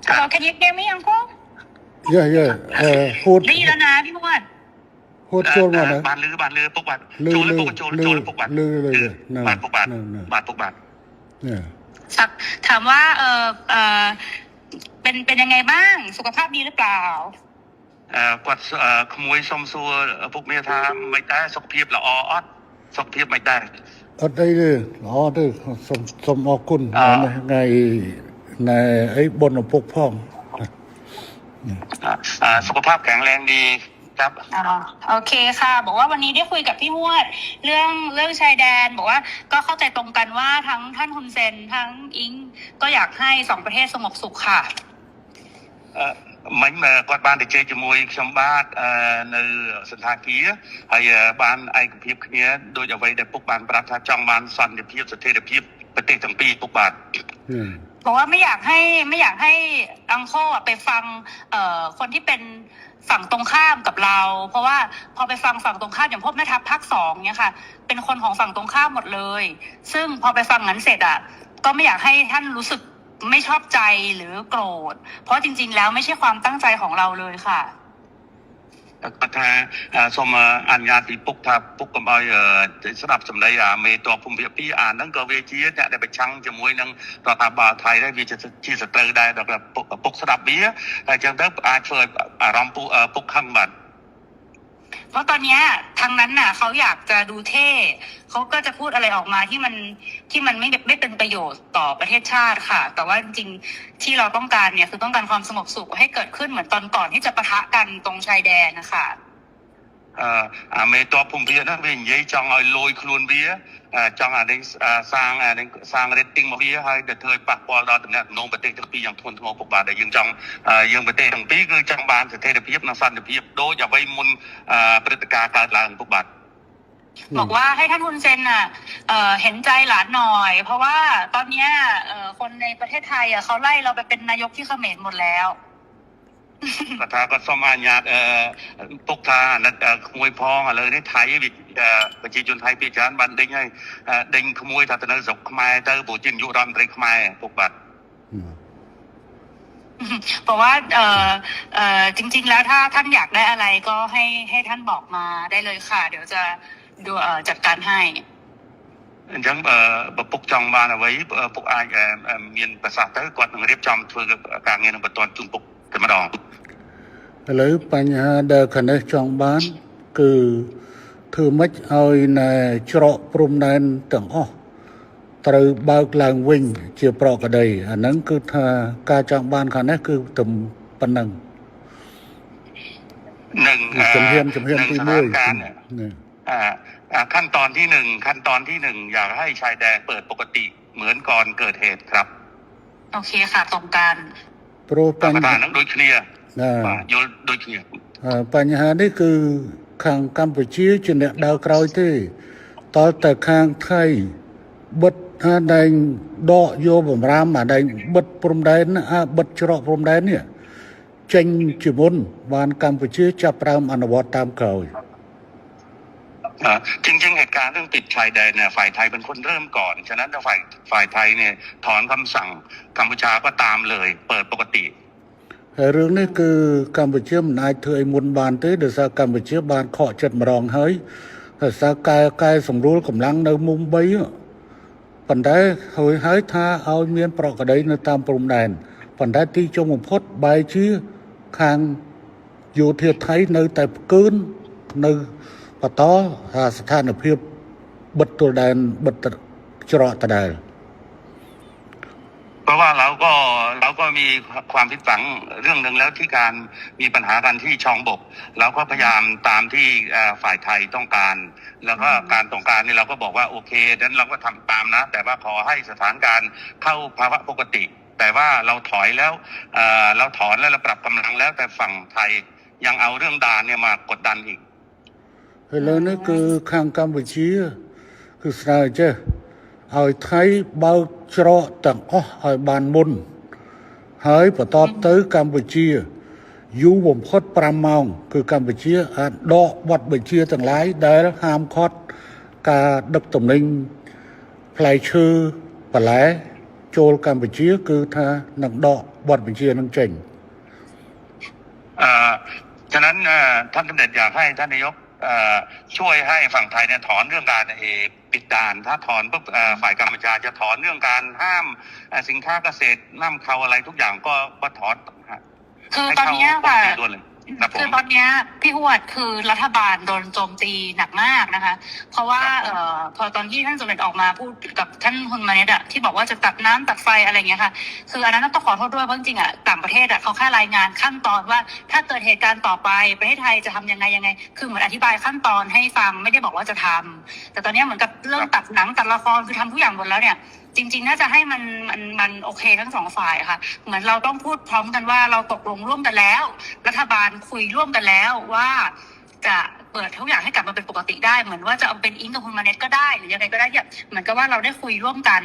Hello, can you hear me, Uncle?พูดได้ยินแล้วนะพี่มวดพูดโจลมานะบานลือบานลือปกบานโจลปกโจลปกบานลือเลยบานปกบานบานปกบานเนี่ยถามว่าเป็นยังไงบ้างสุขภาพดีหรือเปล่าគាត់ក្មួយសុំសួរពុកមាថាមិនដែរសុខភាពល្អអត់សុខភាពមិនដែរអត់អីទេល្អទេសូមអរគុណថ្ងៃในไอ้บนឪពុកផងสุขภาพแข็งแรงดีครับโอเคค่ะบอกว่าวันนี้ได้คุยกับพี่มวดเรื่องชายแดนบอกว่าก็เข้าใจตรงกันว่าทั้งท่านฮุนเซนทั้งอิงก็อยากให้สองประเทศสงบสุขค่ะមិញគាត់បានទៅជែកជាមួយខ្ញុំបាទនៅសន្តាគារហើយបានឯកភាពគ្នាដោយអ្វីដែលពុកបានប្រាប់ថាចង់បានសន្តិភាពស្ថិរភាពប្រទេសទាំងពីរពុកបាទบอกว่าไม่อยากให้อังโคไปฟังคนที่เป็นฝั่งตรงข้ามกับเราเพราะว่าพอไปฟังฝั่งตรงข้ามอย่างพวกแม่ทัพภาค2เนี่ยค่ะเป็นคนของฝั่งตรงข้ามหมดเลยซึ่งพอไปฟังงั้นเสร็จก็ไม่อยากให้ท่านรู้สึกไม่ชอบใจหรือโกรธเพราะจริงๆแล้วไม่ใช่ความตั้งใจของเราเลยค่ะគាត់ថាសូមអនុញ្ញាតពីពុកថាពុកកុំឲ្យស្ដាប់សម្ដីមេតបភូមិភាគ2ហ្នឹងក៏វាជាអ្នកដែលប្រឆាំងជាមួយនឹងរដ្ឋាភិបាលថៃដែរវាជាសត្រូវដែរដល់ពុកស្ដាប់វាហើយអញ្ចឹងទៅអាចធ្វើឲ្យអារម្មណ៍ពុកខឹងបាទเพราะตอนนี้ทางนั้นน่ะเขาอยากจะดูเท่เขาก็จะพูดอะไรออกมาที่มันไม่เป็นประโยชน์ต่อประเทศชาติค่ะแต่ว่าจริงๆที่เราต้องการเนี่ยคือต้องการความสงบสุขให้เกิดขึ้นเหมือนตอนก่อนที่จะปะทะกันตรงชายแดนนะคะមេតបភូមិភាគហ្នឹងវានិយាយចង់ឲ្យលយខ្លួនវាចង់អានេះសាង rating មកវាហើយទៅធ្វើឲ្យប៉ះពាល់ដល់តំណែងប្រទេសទាំងពីរយ៉ាងធ្ងន់ធ្ងរពុកបាទដែលយើងចង់យើងប្រទេសទាំងពីរគឺចង់បានស្ថិរភាពនិងសន្តិភាពដូចអ្វីមុនព្រឹត្តិការណ៍កើតឡើងពុកបាទบอกว่าให้ท่านฮุนเซนเห็นใจหลานหน่อยเพราะว่าตอนนี้คนในประเทศไทยเขาไล่เราไปเป็นนายกที่เขมรหมดแล้วគាត់ថាគាត់សូមអនុញ្ញាតពុកថាអាណិតក្មួយផងឥឡូវនេះថៃប្រជាជនថៃពីច្រើនបានដេញហើយដេញក្មួយថាទៅនៅស្រុកខ្មែរទៅព្រោះជានាយករដ្ឋមន្ត្រីខ្មែរពុកបាទบอกว่าจริงๆแล้วถ้าท่านอยากได้อะไรก็ให้ท่านบอกมาได้เลยค่ะเดี๋ยวจะดูจัดการให้អញ្ចឹងបើពុកចង់បានអ្វីពុកអាចមានប្រសាសន៍ទៅគាត់នឹងរៀបចំធ្វើការងារនឹងបន្តជូនពុកតែម្ដងឥឡូវបញ្ហាដែលខាងនេះចង់បានគឺធ្វើម៉េចឲ្យនៅច្រកព្រំដែនទាំងអស់ត្រូវបើកឡើងវិញជាប្រក្រតីអាហ្នឹងគឺថាការចង់បានខាងនេះគឺតែប៉ុណ្ណឹងនឹងជំហានទី1ขั้นตอนที่1อยากให้ชายแดนเปิดปกติเหมือนก่อนเกิดเหตุครับโอเคค่ะตรงกันព្រោះបញ្ហាហ្នឹងដូចគ្នាបាទយល់ដូចគ្នាបញ្ហានេះគឺខាងកម្ពុជាជាអ្នកដើរក្រោយទេតើតែខាងថៃបិទដែងដកយកបំរាមដែងបិទព្រំដែនបិទច្រកព្រំដែននេះចេញជាមុនបានកម្ពុជាចាប់ផ្ដើមអនុវត្តតាមក្រោយจริงๆเหตุการณ์เรื่องปิดชายแดนเนี่ยฝ่ายไทยเป็นคนเริ่มก่อนฉะนั้นถ้าฝ่ายไทยเนี่ยถอนคำสั่งกัมพูชาก็ตามเลยเปิดปกติហើយរឿងនេះគឺកម្ពុជាមិនអាចធ្វើឲ្យមុនបានទេដោយសារកម្ពុជាបានខកចិត្តម្ដងហើយដោយសារកែសម្រួលកម្លាំងនៅមុំ3ប៉ុន្តែហើយថាឲ្យមានប្រក្រតីនៅតាមព្រំដែនប៉ុន្តែទីចុងបំផុតបែរជាខាងយោធាថៃនៅតែផ្កើននៅបន្តស្ថានភាពបិទទល់ដែនបិទច្រកដដែលเพราะว่าเราก็มีความผิดหวังเรื่องนึงแล้วที่การมีปัญหากันที่ชองบกเราก็พยายามตามที่ฝ่ายไทยต้องการแล้วก็การต้องการนี่เราก็บอกว่าโอเคนั้นเราก็ทำตามนะแต่ว่าขอให้สถานการณ์เข้าภาวะปกติแต่ว่าเราถอยแล้วเราถอนแล้วเราปรับกำลังแล้วแต่ฝั่งไทยยังเอาเรื่องด่านเนี่ยมากดดันอีกឥឡូវនេះគឺខាងកម្ពុជាគឺស្នើចេះឲ្យថៃបើកច្រកទាំងអស់ឲ្យបានមុនហើយបន្តទៅកម្ពុជាយូរបំផុត5ម៉ោងគឺកម្ពុជាអាចដកបទបញ្ជាទាំងឡាយដែលហាមឃាត់ការដឹកទំនិញផ្លែឈើបន្លែ ចូលកម្ពុជាគឺថានឹងដកបទបញ្ជានឹងចេញ ฉะนั้นท่านสมเด็จอยากให้ท่านนายกช่วยให้ฝั่งไทยเนี่ยถอนเรื่องการปิดด่านถ้าถอนปุ๊บฝ่ายกัมพูชาจะถอนเรื่องการห้ามสินค้าเกษตรนำเข้าอะไรทุกอย่างก็ถอน คือตอนนี้ค่ะ ด้วยเลยครับผม คือตอนนี้พี่หวดคือรัฐบาลโดนโจมตีหนักมากนะคะ เพราะว่าพอตอนที่ท่านสมเด็จออกมาพูดกับท่านฮุนมาเนตอะที่บอกว่าจะตัดน้ำตัดไฟอะไรอย่างเงี้ยค่ะคืออันนั้นต้องขอโทษด้วยเพราะจริงๆอะต่างประเทศอะเขาแค่รายงานขั้นตอนว่าถ้าเกิดเหตุการณ์ต่อไปประเทศไทยจะทำยังไงคือเหมือนอธิบายขั้นตอนให้ฟังไม่ได้บอกว่าจะทำแต่ตอนนี้เหมือนกับเรื่องตัดหนังตัดละครคือทำทุกอย่างหมดแล้วเนี่ยจริงๆน่าจะให้มันโอเคทั้งสองฝ่ายค่ะเหมือนเราต้องพูดพร้อมกันว่าเราตกลงร่วมกันแล้วรัฐบาลคุยร่วมกันแล้วว่าจะเปิดทุกอย่างให้กลับมาเป็นปกติได้เหมือนว่าจะเอาเป็นอิงกับคุณมาเน็ตก็ได้หรือยังไงก็ได้เนี่ยเหมือนกับว่าเราได้คุยร่วมกัน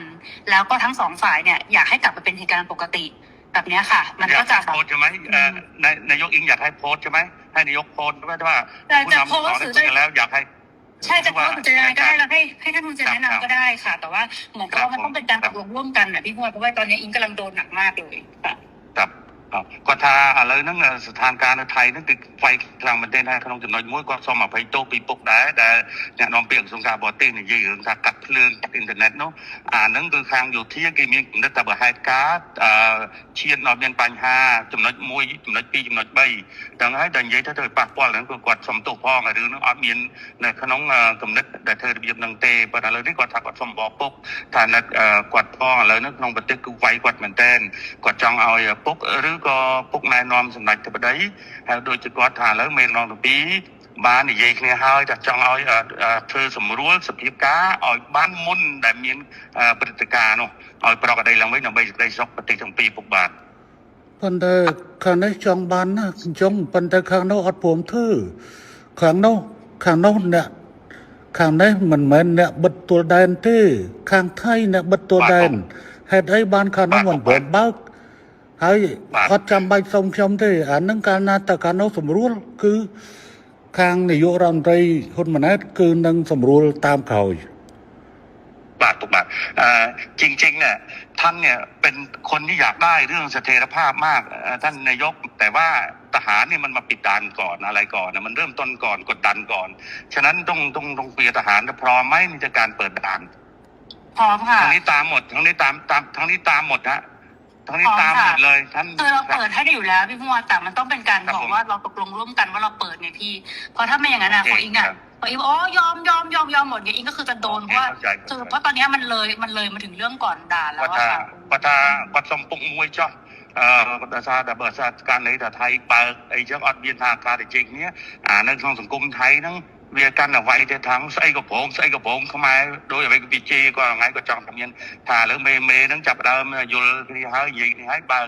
แล้วก็ทั้งสองฝ่ายเนี่ยอยากให้กลับมาเป็นเหตุการณ์ปกติแบบนี้ค่ะมันก็จะ โพสใช่ไหมนายกอิงอยากให้โพสใช่ไหมให้นายกโพสว่าผู้นำสอนคุยกันแล้วอยากให้ใช่จะโพสต์จะยังไงก็ได้แล้วให้ท่านคุณจะแนะนำก็ได้ค่ะแต่ว่าเหมือนกับว่ามันต้องเป็นการตกลงร่วมกันนะพี่พวดเพราะว่าตอนนี้อิงกำลังโดนหนักมากเลยค่ะก็ถ้าอะไรนั่งสถานการณ์ไทยนั่นคือไฟกลางประเทศไทยขนมจุดน้อยมุ้ยก็สมไปโตปีปุกได้แต่เนี่ยน้องเปียกสงการบอตี้เนี่ยยืนจากกัดเพลิงจากอินเทอร์เน็ตเนาะนั่นคือทางอยู่ที่ยังมีนักแต่แบบไฮการ์ดเชียร์นอเบียนปัญหาจุดน้อยมุ้ยจุดน้อยปีจุดน้อยใบดังให้ดังยัยถ้าเธอปากป้อนนั่นคือกดสมตัวพ่อหรือน้องอัดเมียนในขนมกำเนิดแต่เธอเบียบนังเตะประเด็นเลยที่กดทักกดสมบอปุกฐานนักกดพ่อเลยนักน้องประเทศคือไฟกดเหมือนเต้นกดจังเอาปุกหรือก็ปุกนายนอมสำนักจะไปได้โดยจะกอดฐานแล้วเมนนองตัวปีบ้านนี่ยัยเนี่ยหายจากจังเอาเธอสมรู้สพิบก้าเอาบ้านมุ่นแต่มีปฏิการเนาะเอาปลอกอะไรลงไว้หน่อยไปได้ซอกปฏิทั้งปีปุกบาทปันแต่ข้างในจองบ้านนะจงปันแต่ข้างนอกอัดผมทื่อข้างนอกเนี่ยข้างในมันเหมือนเนี่ยบัดตัวแดนที่ข้างไทยเนี่ยบัดตัวแดนเหตุไอ้บ้านข้างนอกมันเปิดบ้าហើយអត់ចាំបាច់សុំខ្ញុំទេអានឹងកាលណាតើកាលនោះសម្រួលគឺខាងនាយករដ្ឋមន្ត្រីហ៊ុនម៉ាណែតគឺនឹងសម្រួលតាមក្រោយบาทตุกบาทจริงๆเนี่ยท่านเนี่ยเป็นคนที่อยากได้เรื่องเสถียรภาพมากท่านนายกแต่ว่าทหารเนี่ยมันมาปิดด่านก่อนอะไรก่อนนะมันเริ่มต้นก่อนกดดันก่อนฉะนั้นต้องคุยกับทหารพร้อมไหมในการเปิดด่านพร้อมค่ะทั้งนี้ตามหมดทั้งนี้ตามทั้งนี้ตามหมดฮะทั้งนี้ตามหมดเลยท่านคือเราเปิดให้ได้อยู่แล้วพี่พวดแต่มันต้องเป็นการบอกว่าเราตกลงร่วมกันว่าเราเปิดไงพี่เพราะถ้าไม่อย่างนั้นนะของอิงอ่ะพออิงอ๋อยอมหมดไงอิงก็คือจะโดนเพราะว่าเพราะตอนนี้มันเลยมาถึงเรื่องก่อนด่าแล้วว่าค่ะก็สมปุกมวยจ้ะภาษาแต่ภาษาการในแต่ไทยเปิดไอ้เจ้าอดเบียนทางการแต่จริงเนี้ยในทางสังคมไทยนั่งเวียกันเอาไว้แต่ทั้งใส่กระผมเข้ามาโดยไปกับปีเจก็ไงก็จองทำยันถ่าหรือเมนั่งจับเราอยู่ที่หายยิงที่หายบา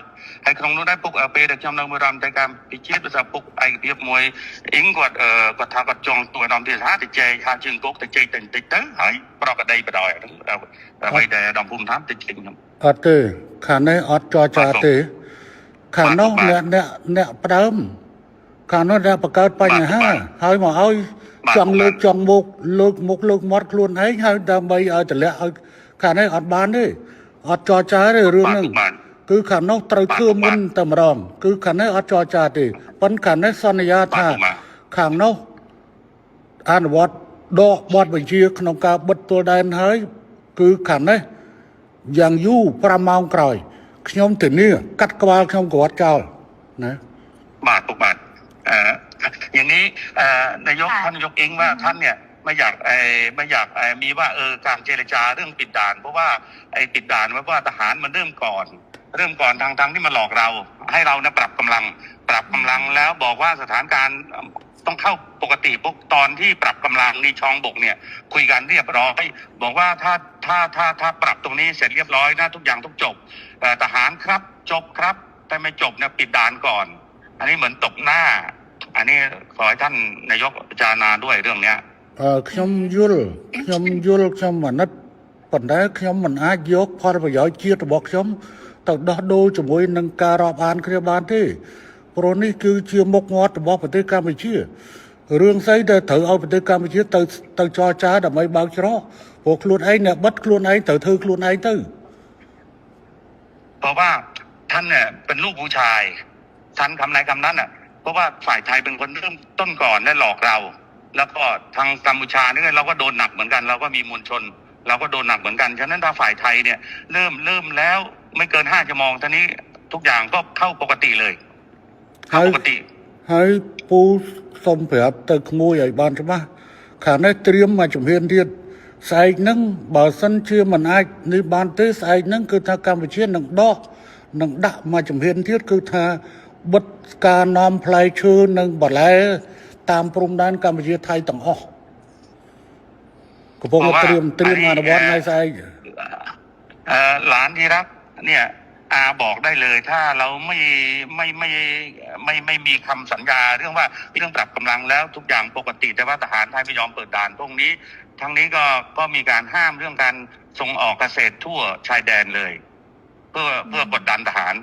ไอ้คงนู้นได้ปุกเปแต่จำเราเมื่อรำแต่การปีเจภาษาปุกไอ้เปียบมวยอิงกดทางกดจองตัวดำที่หาแต่เจหาจึงกุกแต่เจติดเต๋อหายปลอกกระไดไปดอยไปแต่ดำพุ่มท้ำติดจริงครับអត់ទេខាងនេះអត់ចរចាទេខាងនោះអ្នកផ្ដើមខាងនោះអ្នកបង្កើតបញ្ហាហើយមកឲ្យចង់លើកចង់មុខលើកមាត់ខ្លួនឯងហើយដើម្បីឲ្យតម្លាក់ឲ្យខាងនេះអត់បានទេអត់ចរចាទេរឿងហ្នឹងគឺខាងនោះត្រូវធ្វើមុនតែម្ដងគឺខាងនេះអត់ចរចាទេប៉ុន្តែខាងនេះសន្យាថាខាងនោះអនុវត្តដកបទបញ្ជាក្នុងការបិទទល់ដែនហើយគឺខាងនេះយ៉ាងយូរ5ម៉ោងក្រោយខ្ញុំធានាកាត់ក្បាលខ្ញុំក៏អត់ចោលណាបាទពុកបាទอย่างนี้นายกท่านนายกเองว่าท่านเนี่ยไม่อยากมีว่าการเจรจาเรื่องปิดด่านเพราะว่าไอ้ปิดด่านว่าทหารมันเริ่มก่อนทางที่มาหลอกเราให้เราเนี่ยปรับกำลังแล้วบอกว่าสถานการณ์ต้องเข้าปกติพวกตอนที่ปรับกำลังในช่องบกเนี่ยคุยกันเรียบร้อยบอกว่าถ้าปรับตรงนี้เสร็จเรียบร้อยนะทุกอย่างต้องจบทหารครับจบครับแต่ไม่จบเนี่ยปิดด่านก่อนอันนี้เหมือนตบหน้าอันนี้ขอให้ท่านนายกพิจารณาด้วยเรื่องเนี้ยខ្ញុំយល់ខ្ញុំអាណិតប៉ុន្តែខ្ញុំមិនអាចយកផលប្រយោជន៍ជាតិរបស់ខ្ញុំទៅដោះដូរជាមួយនឹងការរាប់អានគ្នាបានទេព្រោះនេះគឺជាមុខមាត់របស់ប្រទេសកម្ពុជារឿងស្អីដែលត្រូវឲ្យប្រទេសកម្ពុជាទៅចរចាដើម្បីបើកច្រកព្រោះខ្លួនឯងអ្នកបិទខ្លួនឯងត្រូវធ្វើខ្លួនឯងទៅ เพราะว่าท่านเนี่ยเป็นลูกผู้ชายท่านคำไหนคำนั้นอ่ะเพราะว่าฝ่ายไทยเป็นคนเริ่มต้นก่อนและหลอกเรา แล้วก็ทางกัมพูชาเนี่ยเราก็โดนหนักเหมือนกันเราก็มีมวลชน เราก็โดนหนักเหมือนกันฉะนั้นถ้าฝ่ายไทยเนี่ยเริ่มแล้วไม่เกิน5 ชั่วโมงตอนนี้ทุกอย่างก็เข้าปกติเลยเข้าปกติ ហើយពូសុំប្រាប់ទៅក្មួយឲ្យបានច្បាស់ខាងនេះត្រៀមមកជំហានទៀតស្អែកហ្នឹងបើសិនជាមិនអាចនេះបានទេស្អែកហ្នឹងគឺថាកម្ពុជានឹងដាក់មកជំហានទៀតគឺថាបិទការនាំផ្លែឈើនិងបន្លែតាមព្រំដែនកម្ពុជាថៃទាំងអស់កំពុងត្រៀមអនុវត្តនៅស្អែក หลานที่รักเนี่ยอาบอกได้เลยถ้าเราไม่มีคำสัญญาเรื่องปรับกำลังแล้วทุกอย่างปกติแต่ว่าทหารไทยไม่ยอมเปิดด่านพวกนี้ทั้งนี้ก็มีการห้ามเรื่องการส่งออกเกษตรทั่วชายแดนเลยเพื่อกดดันทหาร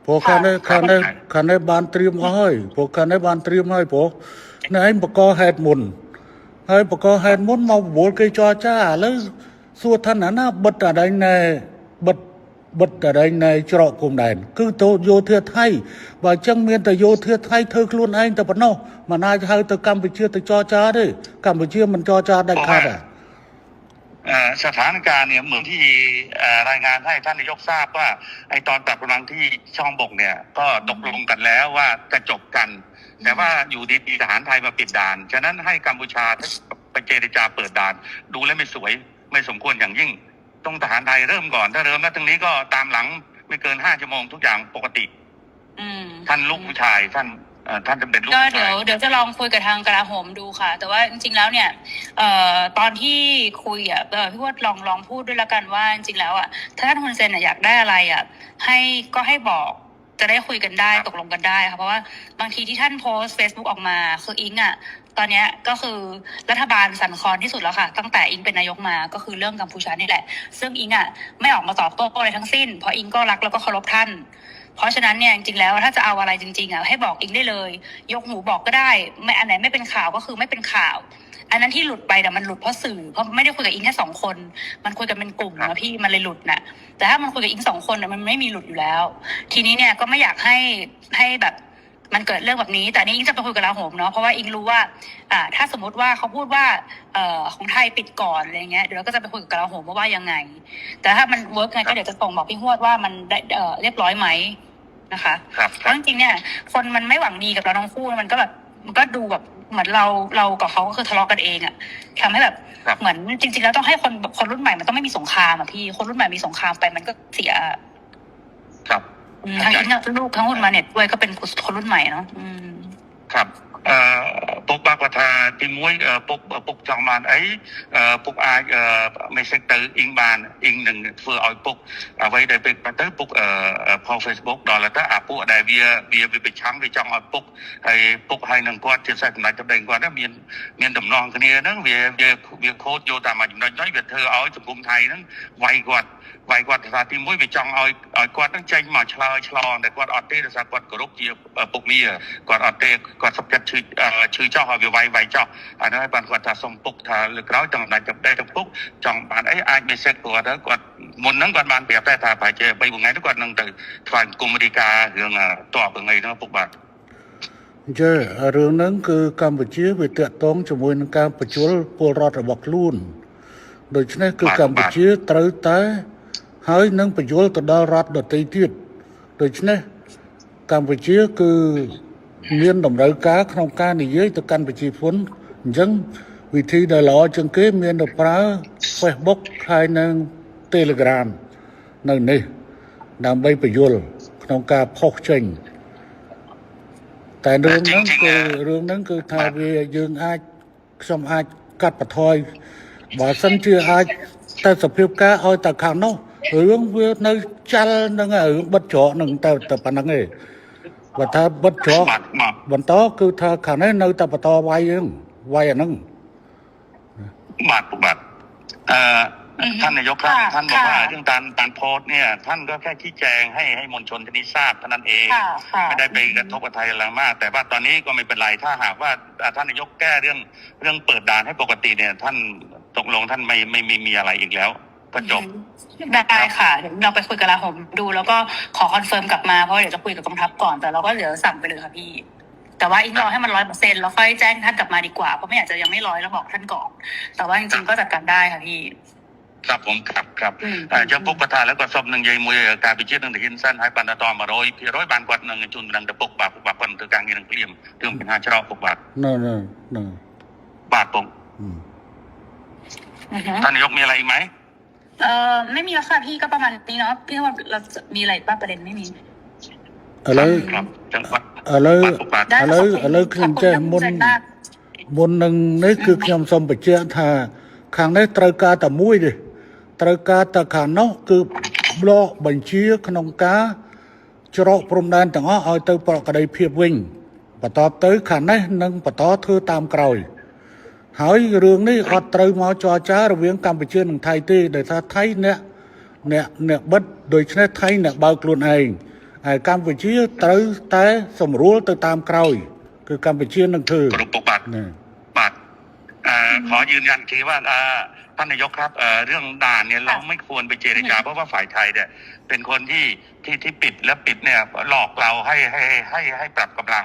ព្រោះខាងនេះបានត្រៀមអស់ហើយព្រោះខាងនេះបានត្រៀមហើយព្រោះនៅឯងបកហេតុមុនហើយបកហេតុមុនមកបវល់គេចរចាឥឡូវសួរថាណាបិទអដែងណែបិទអដែងណែច្រកព្រំដែនគឺទៅយោធាថៃបើអញ្ចឹងមានតែយោធាថៃធ្វើខ្លួនឯងតែប៉ុណ្ណោះមិនអាចហៅទៅកម្ពុជាទៅចរចាទេកម្ពុជាមិនចរចាដាច់ខាតទេสถานการณ์เนี่ยเหมือนที่รายงานให้ท่านนายกทราบว่าไอตอนปรับกำลังที่ช่องบกเนี่ยก็ตกลงกันแล้วว่าจะจบกันแต่ว่าอยู่ดีๆทหารไทยมาปิดด่านฉะนั้นให้กัมพูชาไปเจรจาเปิดด่านดูแล้วไม่สวยไม่สมควรอย่างยิ่งต้องทหารไทยเริ่มก่อนถ้าเริ่มแล้วตรงนี้ก็ตามหลังไม่เกิน5 ชั่วโมงทุกอย่างปกติท่านลูกผู้ชายท่านจะเป็นลูกผู้ชายก็เดี๋ยวจะลองคุยกับทางกลาโหมดูค่ะแต่ว่าจริงๆแล้วเนี่ยตอนที่คุยพี่วดลองพูดด้วยละกันว่าจริงๆแล้วถ้าท่านฮุนเซนอยากได้อะไรให้บอกจะได้คุยกันได้ตกลงกันได้ค่ะเพราะว่าบางทีที่ท่านโพสต์ Facebook ออกมาคืออิงตอนนี้ก็คือรัฐบาลสั่นคลอนที่สุดแล้วค่ะตั้งแต่อิงเป็นนายกมาก็คือเรื่องกัมพูชานี่แหละซึ่งอิงไม่ออกมาตอบโต้อะไรทั้งสิ้นเพราะอิงก็รักแล้วก็เคารพท่านเพราะฉะนั้นเนี่ยจริงๆแล้วถ้าจะเอาอะไรจริงๆให้บอกอิงได้เลยยกหูบอกก็ได้ไม่อันไหนไม่เป็นข่าวก็คือไม่เป็นข่าวอันนั้นที่หลุดไปแต่มันหลุดเพราะสื่อเพราะไม่ได้คุยกับอิงแค่2 คนมันคุยกันเป็นกลุ่มนะพี่มันเลยหลุดน่ะแต่ถ้ามันคุยกับอิง2 คนมันไม่มีหลุดอยู่แล้วทีนี้เนี่ยก็ไม่อยากให้แบบมันเกิดเรื่องแบบนี้แต่นี่อิงจะไปคุยกับกลาโหมเนาะเพราะว่าอิงรู้ว่าถ้าสมมติว่าเขาพูดว่าของไทยปิดก่อนอะไรเงี้ยเดี๋ยวเราก็จะไปคุยกับกลาโหมว่ายังไงแต่ถ้ามันเวิร์กไงก็เดี๋ยวจะส่งบอกพี่ฮวดว่ามันเรียบร้อยไหมนะคะเพราะจริงๆเนี่ยคนมันไม่หวังดีกับเราทั้งคู่มันก็แบบมันก็ดูแบบเหมือนเรากับเขาก็คือทะเลาะกันเองทำให้แบบเหมือนจริงๆแล้วต้องให้คนรุ่นใหม่มันต้องไม่มีสงครามพี่คนรุ่นใหม่มีสงครามไปมันก็เสียครับทั้งลูกทั้งคนมาเนี่ยด้วยก็เป็นคนรุ่นใหม่เนาะครับពុកបាក់គាត់ថាទី1ពុកចង់បានអីពុកអាច message ទៅអ៊ីងបានអ៊ីងនឹងធ្វើឲ្យពុកអ្វីដែលពេលទៅពុកផុស Facebook ដល់ទៅអាពួកដែលវាប្រឆាំងវាចង់ឲ្យពុកហើយនឹងគាត់ជាសេះសម្ដេចសម្ដែងគាត់មានដំណងគ្នាហ្នឹងវាខូចយកតាមចំណុចហ្នឹងវាធ្វើឲ្យសង្គមថៃហ្នឹងវាយគាត់ថាទី1វាចង់ឲ្យគាត់ហ្នឹងចេញមកឆ្លងតែគាត់អត់ទេដោយសារគាត់គោរពជាពុកមាគាត់អត់ទេគាត់សុខចិត្តឈឺចោះឲ្យវាវាយចោះអានោះឲ្យបានគាត់ថាសុំពុកថាលើក្រោយចង់ដាច់ទៅពុកចង់បានអីអាច message គាត់មុនហ្នឹងគាត់បានប្រាប់តែថាប្រហែលជា3 ថ្ងៃទៅគាត់នឹងទៅថ្វាយគុំរីការឿងតបថ្ងៃហ្នឹងពុកបាទចារឿងហ្នឹងគឺកម្ពុជាវាតាក់ទងជាមួយនឹងការបញ្ជូលពលរដ្ឋរបស់ខ្លួនដូច្នេះគឺកម្ពុជាត្រូវតែហើយនឹងបញ្ជូលទៅដល់រដ្ឋដទៃទៀតដូច្នេះកម្ពុជាគឺមានតម្រូវការក្នុងការនិយាយទៅកាន់ប្រជាជនអញ្ចឹងវិធីដែលល្អជាងគេមានទៅប្រើ Facebook ហើយនឹង Telegram នៅនេះដើម្បីបញ្យល់ក្នុងការផុសចេញតែរឿងហ្នឹងគឺថាវាយើងខ្ញុំអាចកាត់បន្ថយបើសិនជាអាចតែសភាពការឲ្យតែខាងនោះរឿងវានៅចាល់នឹងរឿងបិទច្រកនឹងតែប៉ុណ្្នឹងឯងបើថាបិទច្រកបន្តគឺថាខាងនេះនៅតែបន្តវាយអាហ្នឹងបាទท่านนายกท่านบอกว่าเรื่องการโพสต์เนี่ยท่านก็แค่ชี้แจงให้มวลชนที่นี่ทราบเท่านั้นเองไม่ได้ไปกระทบกับไทยอะไรมากแต่ว่าตอนนี้ก็ไม่เป็นไรถ้าหากว่าท่านนายกแก้เรื่องเปิดด่านให้ปกติเนี่ยท่านตกลงท่านไม่มีอะไรอีกแล้วก็จบ ได้ค่ะเดี๋ยวเราไปคุยกับลาผมดูแล้วก็ขอคอนเฟิร์มกลับมาเพราะว่าเดี๋ยวจะคุยกับกองทัพก่อนแต่เราก็เดี๋ยวสั่งไปเลยค่ะพี่แต่ว่าอีกรอให้มัน100%แล้วค่อยแจ้งท่านกลับมาดีกว่าเพราะไม่อยากจะยังไม่100แล้วบอกท่านก่อนแต่ว่าจริงๆก็จัดการได้ค่ะพี่ ครับผมครับចំពុកគាត់ថាឥឡូវគាត់សុំនឹងនិយាយមួយការវិជានឹងទៅហ៊ានសិនហើយបានដល់100%បានគាត់នឹងជូនដំណឹងទៅពុកបាទពុកបាទគាត់នឹងធ្វើការងារនឹងភ្លាមរឿងបញ្ហាច្រកពុកបាទ ណ៎បាទពុក อืม ท่านนายกมีอะไรอีกไหม ไม่มีแล้วค่ะพี่ก็ประมาณนี้เนาะพี่ว่าเราจะมีอะไรบ้างประเด็นไม่มี ឥឡូវ ครับจังหวัด ឥឡូវ បាទពុកបាទ ได้ ឥឡូវ ขอบคุณ ឥឡូវខ្ញុំចេះ ขอบ មុ คุ ន ณมาก មុននឹងនេះគឺខ្ញុំសូមបញ្ជាក់ថាខាងនេះត្រូវការតែមួយទេត្រូវការតែខាងនោះគឺប្លុកបញ្ជាក្នុងការច្រកព្រំដែនទាំងអស់ឲ្យទៅប្រក្តីភាពវិញបន្ទាប់ទៅខាងនេះនឹងបន្តធ្វើតាមក្រោយហើយរឿងនេះអត់ត្រូវមកចរចារវាងកម្ពុជានិងថៃទេដោយថាថៃអ្នកបិទដូច្នេះថៃអ្នកបើកខ្លួនឯងហើយកម្ពុជាត្រូវតែសម្រួលទៅតាមក្រោយគឺកម្ពុជានឹងធ្វើ គ្រប់ពុកបាទ ណា បាទขอยืนยันอีกทีว่าท่านนายกครับเรื่องด่านเนี่ยเราไม่ควรไปเจรจาเพราะว่าฝ่ายไทยเนี่ยเป็นคนที่ปิดและปิดเนี่ยหลอกเราให้ปรับกำลัง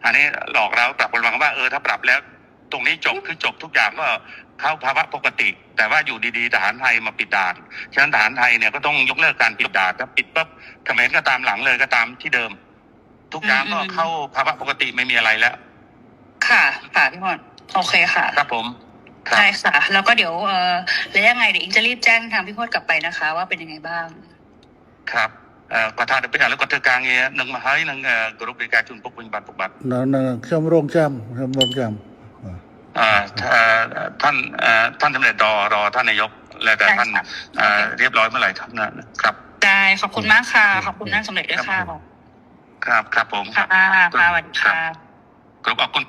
อันนี้หลอกเราปรับกำลังว่าถ้าปรับแล้วตรงนี้จบคือจบทุกอย่างก็เข้าภาวะปกติ แต่ว่าอยู่ดีๆทหารไทยมาปิดด่านฉะนั้นทหารไทยเนี่ยก็ต้องยกเลิกการปิดด่านถ้าปิดปั๊บเขมรก็ตามหลังเลยก็ตามที่เดิม ทุกอย่างก็เข้าภาวะปกติไม่มีอะไรแล้ว ค่ะพี่พรโอเคค่ะ ครับผมครับ ได้ค่ะแล้วก็เดี๋ยวแล้วยังไงเดี๋ยวอิงจะรีบแจ้งทางพี่พจน์กลับไปนะคะ ว่าเป็นยังไงบ้าง ครับក៏ថាទៅពេលឥឡូវគាត់ធ្វើការងារនឹងមកហើយនឹងគ្រប់វិការជូនពុកវិញបាទពុកបាទ ខ្ញុំរងចាំ ท่านสำเร็จรอท่านนายกแล้วแต่ท่านเรียบร้อยเมื่อไหร่ครับ ได้ขอบคุณมากค่ะขอบคุณท่านสมเด็จด้วยค่ะ ครับผม ค่ะสวัสดีค่ะ ครับขอบคุณ